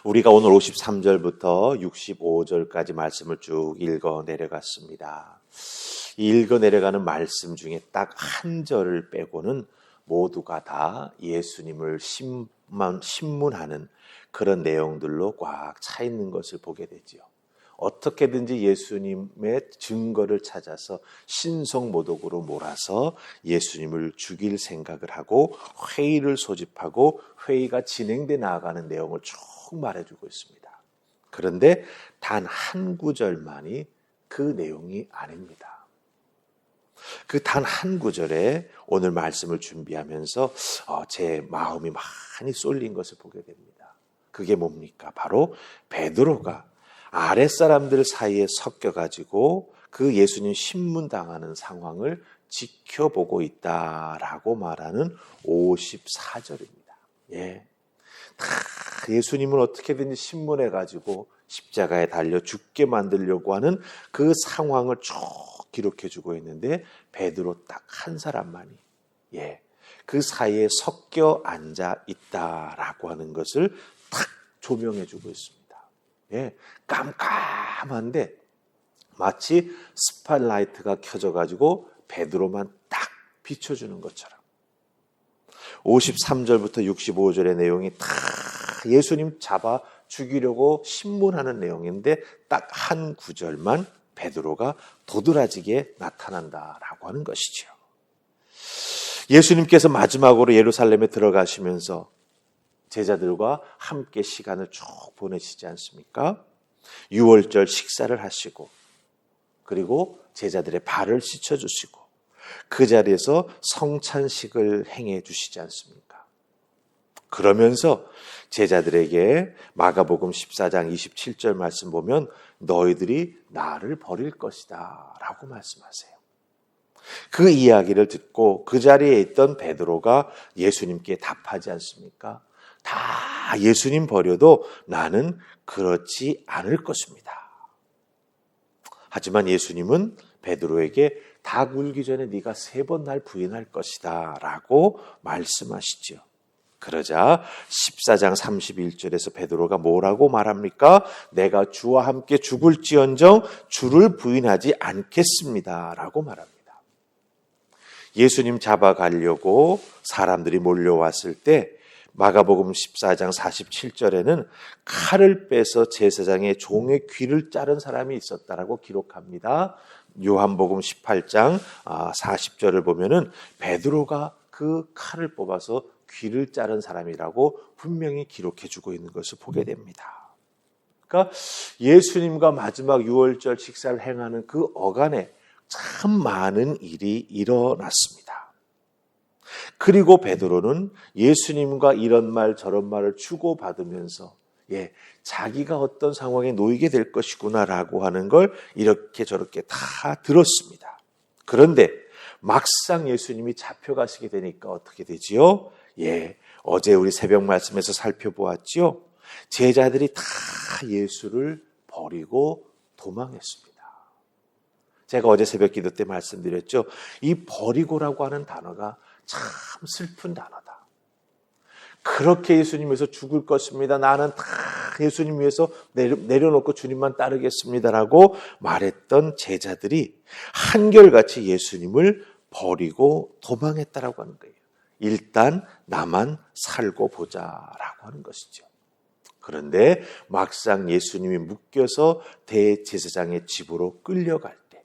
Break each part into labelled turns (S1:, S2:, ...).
S1: 우리가 오늘 53절부터 65절까지 말씀을 쭉 읽어 내려갔습니다. 이 읽어 내려가는 말씀 중에 딱 한 절을 빼고는 모두가 다 예수님을 신문하는 그런 내용들로 꽉 차 있는 것을 보게 되지요. 어떻게든지 예수님의 증거를 찾아서 신성모독으로 몰아서 예수님을 죽일 생각을 하고 회의를 소집하고 회의가 진행돼 나아가는 내용을 쭉 말해주고 있습니다. 그런데 단 한 구절만이 그 내용이 아닙니다. 그 단 한 구절에 오늘 말씀을 준비하면서 제 마음이 많이 쏠린 것을 보게 됩니다. 그게 뭡니까? 바로 베드로가 아랫사람들 사이에 섞여가지고 그 예수님 신문당하는 상황을 지켜보고 있다라고 말하는 54절입니다. 예. 다 예수님을 어떻게든지 신문해가지고 십자가에 달려 죽게 만들려고 하는 그 상황을 쭉 기록해주고 있는데 베드로 딱 한 사람만이 그 사이에 섞여 앉아 있다라고 하는 것을 딱 조명해주고 있습니다. 깜깜한데 마치 스팟라이트가 켜져가지고 베드로만 딱 비춰주는 것처럼 53절부터 65절의 내용이 다 예수님 잡아 죽이려고 신문하는 내용인데 딱 한 구절만 베드로가 도드라지게 나타난다라고 하는 것이죠. 예수님께서 마지막으로 예루살렘에 들어가시면서 제자들과 함께 시간을 쭉 보내시지 않습니까? 유월절 식사를 하시고 그리고 제자들의 발을 씻어주시고 그 자리에서 성찬식을 행해 주시지 않습니까? 그러면서 제자들에게 마가복음 14장 27절 말씀 보면 너희들이 나를 버릴 것이다 라고 말씀하세요. 그 이야기를 듣고 그 자리에 있던 베드로가 예수님께 답하지 않습니까? 다 예수님 버려도 나는 그렇지 않을 것입니다. 하지만 예수님은 베드로에게 닭 울기 전에 네가 3번 날 부인할 것이다 라고 말씀하시죠. 그러자 14장 31절에서 베드로가 뭐라고 말합니까? 내가 주와 함께 죽을지언정 주를 부인하지 않겠습니다 라고 말합니다. 예수님 잡아가려고 사람들이 몰려왔을 때 마가복음 14장 47절에는 칼을 빼서 제사장의 종의 귀를 자른 사람이 있었다라고 기록합니다. 요한복음 18장 40절을 보면은 베드로가 그 칼을 뽑아서 귀를 자른 사람이라고 분명히 기록해주고 있는 것을 보게 됩니다. 그러니까 예수님과 마지막 유월절 식사를 행하는 그 어간에 참 많은 일이 일어났습니다. 그리고 베드로는 예수님과 이런 말 저런 말을 주고받으면서 자기가 어떤 상황에 놓이게 될 것이구나라고 하는 걸 이렇게 저렇게 다 들었습니다. 그런데 막상 예수님이 잡혀가시게 되니까 어떻게 되지요? 어제 우리 새벽 말씀에서 살펴보았지요. 제자들이 다 예수를 버리고 도망했습니다. 제가 어제 새벽 기도 때 말씀드렸죠. 이 버리고라고 하는 단어가 참 슬픈 단어다. 그렇게 예수님 위해서 죽을 것입니다. 나는 다 예수님 위해서 내려놓고 주님만 따르겠습니다라고 말했던 제자들이 한결같이 예수님을 버리고 도망했다라고 하는 거예요. 일단 나만 살고 보자라고 하는 것이죠. 그런데 막상 예수님이 묶여서 대제사장의 집으로 끌려갈 때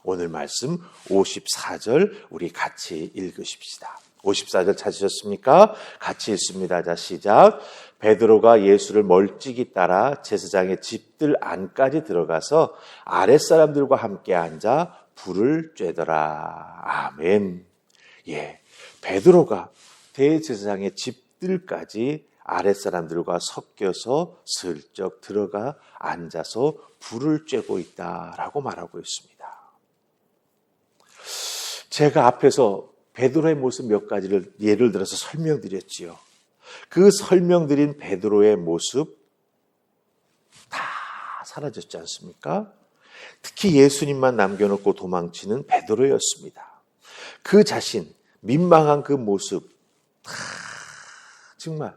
S1: 오늘 말씀 54절 우리 같이 읽으십시다. 54절 찾으셨습니까? 같이 읽습니다. 자, 시작. 베드로가 예수를 멀찍이 따라 제사장의 집들 안까지 들어가서 아랫사람들과 함께 앉아 불을 쬐더라. 아멘. 베드로가 대제사장의 집들까지 아랫사람들과 섞여서 슬쩍 들어가 앉아서 불을 쬐고 있다라고 말하고 있습니다. 제가 앞에서 베드로의 모습 몇 가지를 예를 들어서 설명드렸지요. 그 설명드린 베드로의 모습 다 사라졌지 않습니까? 특히 예수님만 남겨놓고 도망치는 베드로였습니다. 그 자신, 민망한 그 모습 다 정말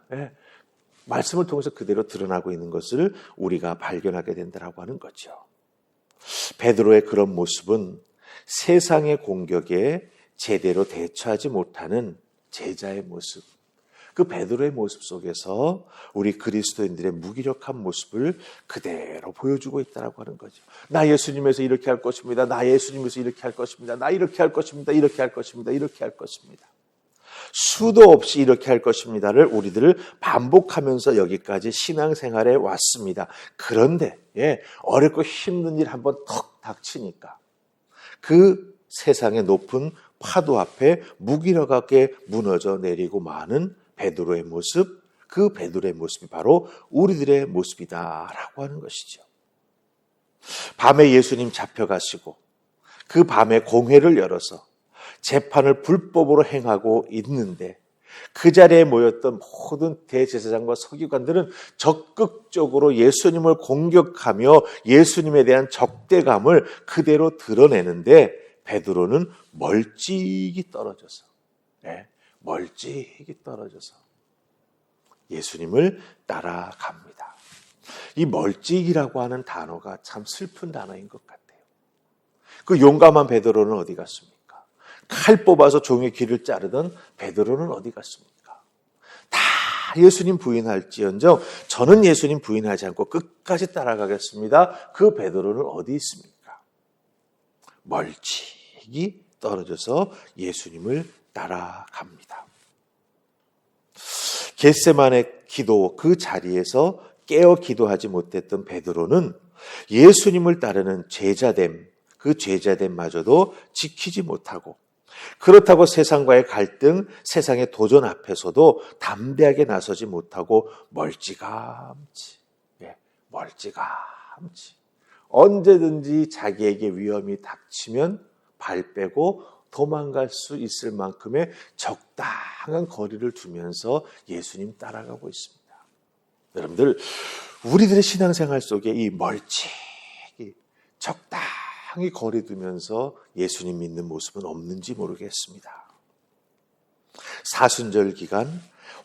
S1: 말씀을 통해서 그대로 드러나고 있는 것을 우리가 발견하게 된다라고 하는 거죠. 베드로의 그런 모습은 세상의 공격에 제대로 대처하지 못하는 제자의 모습, 그 베드로의 모습 속에서 우리 그리스도인들의 무기력한 모습을 그대로 보여주고 있다라고 하는 거죠. 나 예수님에서 이렇게 할 것입니다. 나 예수님에서 이렇게 할 것입니다. 나 이렇게 할 것입니다. 이렇게 할 것입니다. 이렇게 할 것입니다. 수도 없이 이렇게 할 것입니다를 우리들을 반복하면서 여기까지 신앙생활에 왔습니다. 그런데 어렵고 힘든 일 한번 턱 닥치니까 그 세상의 높은 파도 앞에 무기력하게 무너져 내리고 마는 베드로의 모습, 그 베드로의 모습이 바로 우리들의 모습이다라고 하는 것이죠. 밤에 예수님 잡혀가시고 그 밤에 공회를 열어서 재판을 불법으로 행하고 있는데 그 자리에 모였던 모든 대제사장과 서기관들은 적극적으로 예수님을 공격하며 예수님에 대한 적대감을 그대로 드러내는데 베드로는 멀찍이 떨어져서 멀찍이 떨어져서 예수님을 따라갑니다. 이 멀찍이라고 하는 단어가 참 슬픈 단어인 것 같아요. 그 용감한 베드로는 어디 갔습니까? 칼 뽑아서 종의 귀를 자르던 베드로는 어디 갔습니까? 다 예수님 부인할지언정 저는 예수님 부인하지 않고 끝까지 따라가겠습니다. 그 베드로는 어디 있습니까? 멀찍이 떨어져서 예수님을 따라갑니다. 겟세마네 기도 그 자리에서 깨어 기도하지 못했던 베드로는 예수님을 따르는 제자됨, 그 제자됨마저도 지키지 못하고 그렇다고 세상과의 갈등, 세상의 도전 앞에서도 담대하게 나서지 못하고 멀찌감치 언제든지 자기에게 위험이 닥치면 발 빼고 도망갈 수 있을 만큼의 적당한 거리를 두면서 예수님 따라가고 있습니다. 여러분들, 우리들의 신앙생활 속에 이 멀찍이 적당히 거리 두면서 예수님 믿는 모습은 없는지 모르겠습니다. 사순절 기간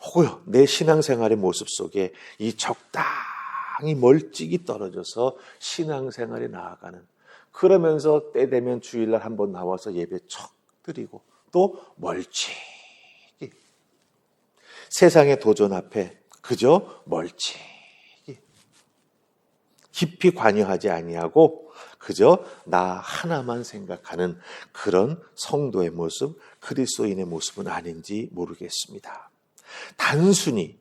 S1: 혹은 내 신앙생활의 모습 속에 이 적당히 멀찍이 떨어져서 신앙생활에 나아가는, 그러면서 때 되면 주일날 한번 나와서 예배 척 드리고 또 멀찍이 세상의 도전 앞에 그저 멀찍이 깊이 관여하지 아니하고 그저 나 하나만 생각하는 그런 성도의 모습, 그리스도인의 모습은 아닌지 모르겠습니다. 단순히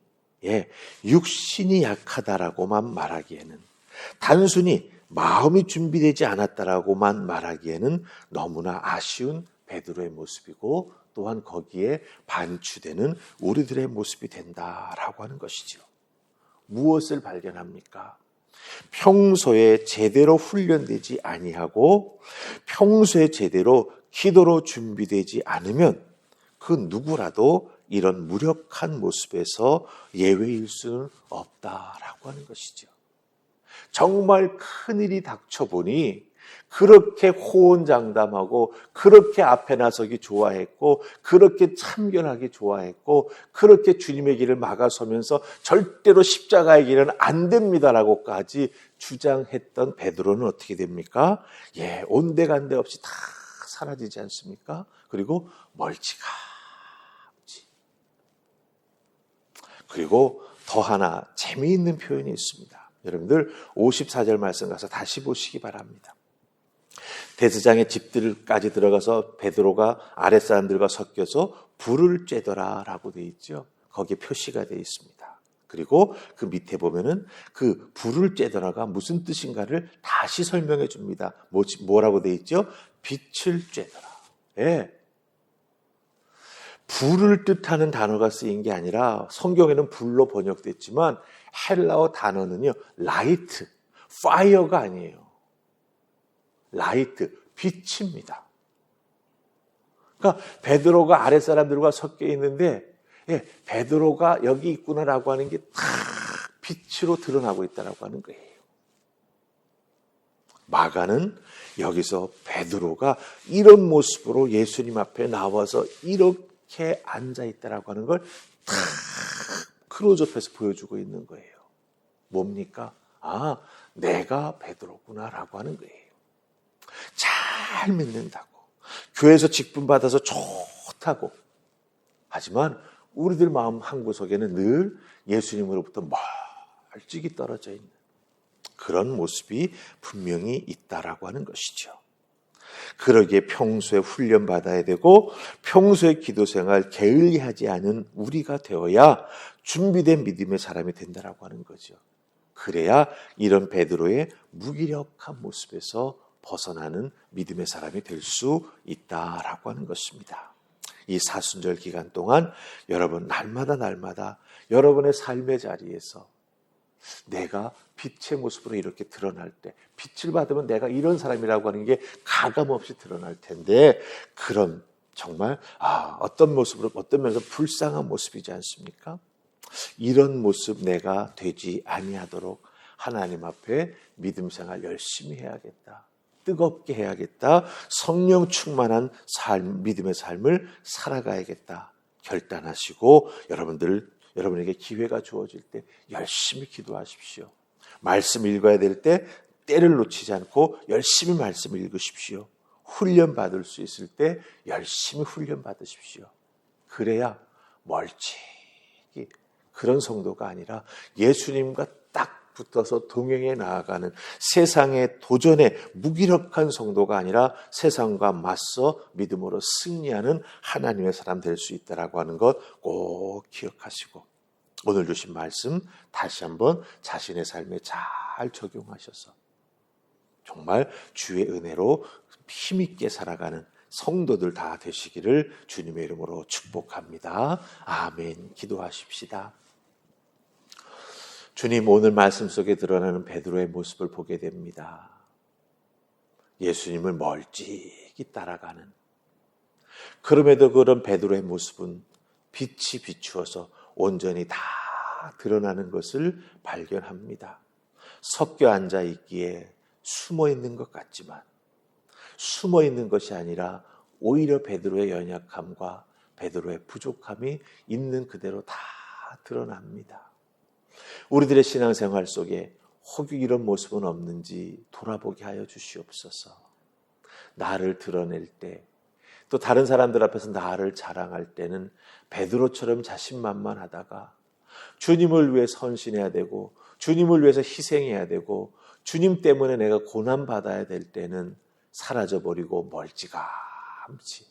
S1: 육신이 약하다라고만 말하기에는, 단순히 마음이 준비되지 않았다라고만 말하기에는 너무나 아쉬운 베드로의 모습이고, 또한 거기에 반추되는 우리들의 모습이 된다라고 하는 것이죠. 무엇을 발견합니까? 평소에 제대로 훈련되지 아니하고 평소에 제대로 기도로 준비되지 않으면 그 누구라도 이런 무력한 모습에서 예외일 수는 없다라고 하는 것이죠. 정말 큰일이 닥쳐보니 그렇게 호언장담하고 그렇게 앞에 나서기 좋아했고 그렇게 참견하기 좋아했고 그렇게 주님의 길을 막아서면서 절대로 십자가의 길은 안 됩니다라고까지 주장했던 베드로는 어떻게 됩니까? 온데간데 없이 다 사라지지 않습니까? 그리고 멀찌감치. 그리고 더 하나 재미있는 표현이 있습니다. 여러분들 54절 말씀 가서 다시 보시기 바랍니다. 대제사장의 집들까지 들어가서 베드로가 아랫사람들과 섞여서 불을 쬐더라 라고 되어 있죠. 거기에 표시가 되어 있습니다. 그리고 그 밑에 보면은 그 불을 쬐더라가 무슨 뜻인가를 다시 설명해 줍니다. 뭐라고 되어 있죠? 빛을 쬐더라. 불을 뜻하는 단어가 쓰인 게 아니라 성경에는 불로 번역됐지만 헬라어 단어는요, 라이트, 파이어가 아니에요. 라이트, 빛입니다. 그러니까 베드로가 아랫사람들과 섞여 있는데 베드로가 여기 있구나라고 하는 게 다 빛으로 드러나고 있다라고 하는 거예요. 마가는 여기서 베드로가 이런 모습으로 예수님 앞에 나와서 이렇게 앉아 있다라고 하는 걸 다 클로즈업해서 보여주고 있는 거예요. 뭡니까? 아, 내가 베드로구나라고 하는 거예요. 잘 믿는다고, 교회에서 직분 받아서 좋다고. 하지만 우리들 마음 한구석에는 늘 예수님으로부터 멀찍이 떨어져 있는 그런 모습이 분명히 있다라고 하는 것이죠. 그러기에 평소에 훈련받아야 되고 평소에 기도생활 게을리하지 않은 우리가 되어야 준비된 믿음의 사람이 된다라고 하는 거죠. 그래야 이런 베드로의 무기력한 모습에서 벗어나는 믿음의 사람이 될 수 있다라고 하는 것입니다. 이 사순절 기간 동안 여러분 날마다 여러분의 삶의 자리에서 내가 빛의 모습으로 이렇게 드러날 때, 빛을 받으면 내가 이런 사람이라고 하는 게 가감없이 드러날 텐데, 그런 정말 어떤 모습으로, 어떤 면에서 불쌍한 모습이지 않습니까? 이런 모습 내가 되지 아니하도록 하나님 앞에 믿음 생활 열심히 해야겠다, 뜨겁게 해야겠다, 성령 충만한 삶, 믿음의 삶을 살아가야겠다 결단하시고 여러분에게 기회가 주어질 때 열심히 기도하십시오. 말씀 읽어야 될 때 때를 놓치지 않고 열심히 말씀을 읽으십시오. 훈련 받을 수 있을 때 열심히 훈련 받으십시오. 그래야 멀찍이 그런 성도가 아니라 예수님과 딱 붙어서 동행해 나아가는 세상의 도전에 무기력한 성도가 아니라 세상과 맞서 믿음으로 승리하는 하나님의 사람 될 수 있다라고 하는 것 꼭 기억하시고, 오늘 주신 말씀 다시 한번 자신의 삶에 잘 적용하셔서 정말 주의 은혜로 힘있게 살아가는 성도들 다 되시기를 주님의 이름으로 축복합니다. 아멘. 기도하십시다. 주님, 오늘 말씀 속에 드러나는 베드로의 모습을 보게 됩니다. 예수님을 멀찍이 따라가는, 그럼에도 그런 베드로의 모습은 빛이 비추어서 온전히 다 드러나는 것을 발견합니다. 섞여 앉아 있기에 숨어 있는 것 같지만 숨어 있는 것이 아니라 오히려 베드로의 연약함과 베드로의 부족함이 있는 그대로 다 드러납니다. 우리들의 신앙생활 속에 혹 이런 모습은 없는지 돌아보게 하여 주시옵소서. 나를 드러낼 때, 또 다른 사람들 앞에서 나를 자랑할 때는 베드로처럼 자신만만하다가 주님을 위해 선신해야 되고 주님을 위해서 희생해야 되고 주님 때문에 내가 고난받아야 될 때는 사라져버리고 멀찌감치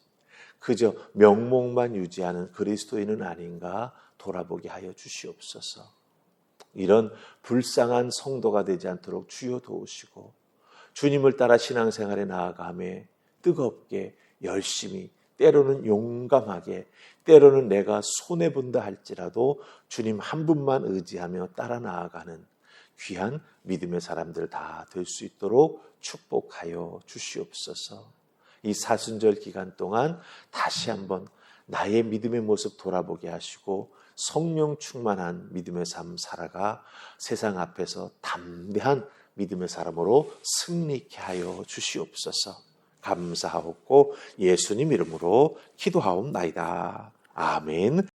S1: 그저 명목만 유지하는 그리스도인은 아닌가 돌아보게 하여 주시옵소서. 이런 불쌍한 성도가 되지 않도록 주여 도우시고, 주님을 따라 신앙생활에 나아가며 뜨겁게 열심히, 때로는 용감하게, 때로는 내가 손해본다 할지라도 주님 한 분만 의지하며 따라 나아가는 귀한 믿음의 사람들 다 될 수 있도록 축복하여 주시옵소서. 이 사순절 기간 동안 다시 한번 나의 믿음의 모습 돌아보게 하시고 성령 충만한 믿음의 삶 살아가 세상 앞에서 담대한 믿음의 사람으로 승리케 하여 주시옵소서. 감사하옵고 예수님 이름으로 기도하옵나이다. 아멘.